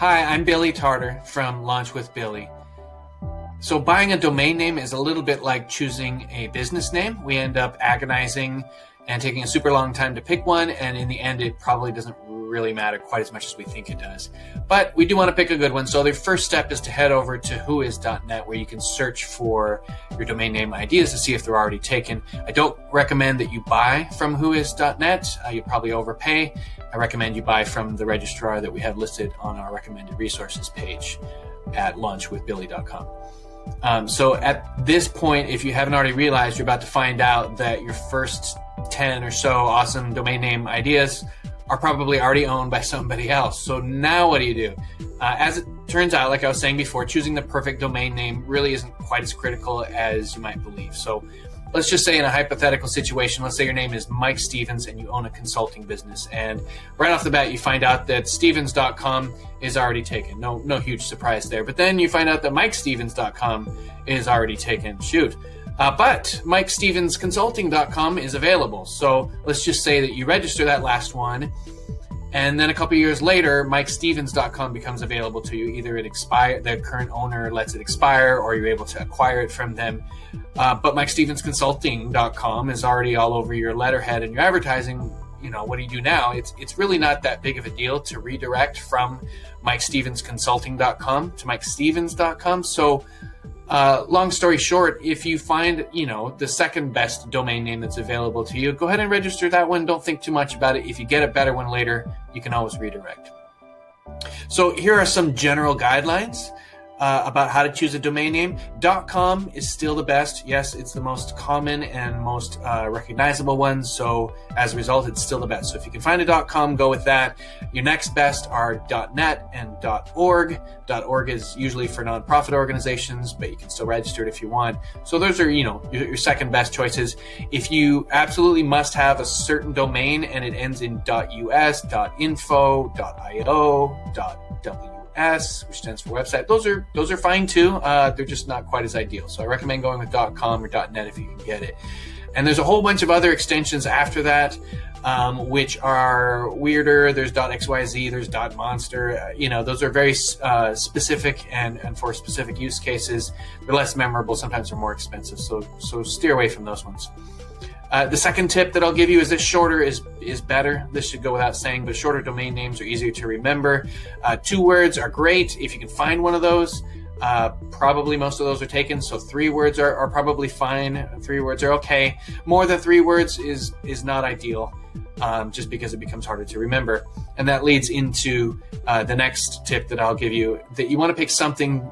Hi, I'm Billy Tarter from Launch with Billy. So buying a domain name is a little bit like choosing a business name. We end up agonizing and taking a super long time to pick one, and in the end it probably doesn't really matter quite as much as we think it does. But we do want to pick a good one, so the first step is to head over to whois.net, where you can search for your domain name ideas to see if they're already taken. I don't recommend that you buy from whois.net. You'll probably overpay. I recommend you buy from the registrar that we have listed on our recommended resources page at launchwithbilly.com. So at this point, if you haven't already realized, you're about to find out that your first 10 or so awesome domain name ideas are probably already owned by somebody else. So now what do you do? As it turns out, like I was saying before, choosing the perfect domain name really isn't quite as critical as you might believe. So let's just say in a hypothetical situation, let's say your name is Mike Stevens and you own a consulting business, and right off the bat you find out that Stevens.com is already taken. No huge surprise there. But then you find out that MikeStevens.com is already taken. Shoot. But MikeStevensConsulting.com is available. So let's just say that you register that last one, and then a couple years later, MikeStevens.com becomes available to you. Either the current owner lets it expire, or you're able to acquire it from them. But MikeStevensConsulting.com is already all over your letterhead and your advertising. What do you do now? It's really not that big of a deal to redirect from MikeStevensConsulting.com to MikeStevens.com. So long story short, if you find, the second best domain name that's available to you, go ahead and register that one. Don't think too much about it. If you get a better one later, you can always redirect. So here are some general guidelines about how to choose a domain name. .com is still the best. Yes, it's the most common and most recognizable one. So as a result, it's still the best. So if you can find a .com, go with that. Your next best are .net and .org. .org is usually for nonprofit organizations, but you can still register it if you want. So those are, your second best choices. If you absolutely must have a certain domain and it ends in .us, .info, .io, .ws, which stands for website, those are fine too. They're just not quite as ideal. So I recommend going with .com or .net if you can get it. And there's a whole bunch of other extensions after that, which are weirder. There's .xyz, there's .monster. Those are very specific and for specific use cases. They're less memorable. Sometimes they're more expensive. So steer away from those ones. The second tip that I'll give you is that shorter is better. This should go without saying, but shorter domain names are easier to remember. 2 words are great if you can find one of those. Probably most of those are taken, so 3 words are probably fine. 3 words are okay. More than 3 words is not ideal, just because it becomes harder to remember. And that leads into the next tip that I'll give you, that you want to pick something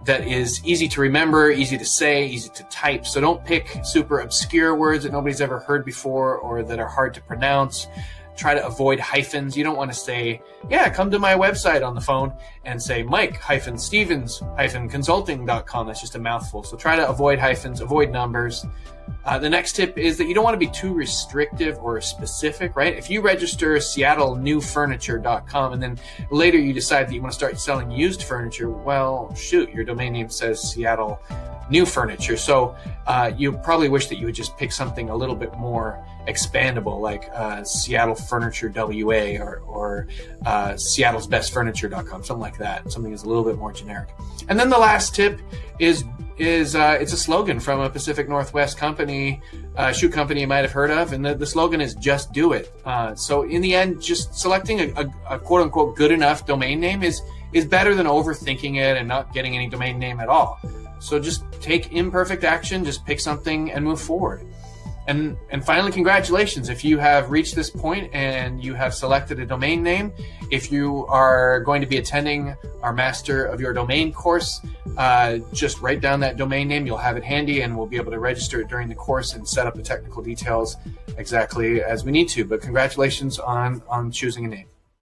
that is easy to remember, easy to say, easy to type. So don't pick super obscure words that nobody's ever heard before or that are hard to pronounce. Try to avoid hyphens. You don't want to say, come to my website on the phone and say Mike-Stevens-Consulting.com. That's just a mouthful. So try to avoid hyphens, avoid numbers. The next tip is that you don't want to be too restrictive or specific, right? If you register SeattleNewFurniture.com and then later you decide that you want to start selling used furniture, well, shoot, your domain name says Seattle New Furniture. So you probably wish that you would just pick something a little bit more expandable, like Seattle Furniture WA or Seattle's Best Furniture.com, something like that. Something that's a little bit more generic. And then the last tip is it's a slogan from a Pacific Northwest company, shoe company you might have heard of, and the slogan is "Just Do It." So in the end, just selecting a quote unquote good enough domain name is better than overthinking it and not getting any domain name at all. So just take imperfect action, just pick something and move forward. And finally, congratulations. If you have reached this point and you have selected a domain name, if you are going to be attending our Master of Your Domain course, just write down that domain name. You'll have it handy and we'll be able to register it during the course and set up the technical details exactly as we need to. But congratulations on choosing a name.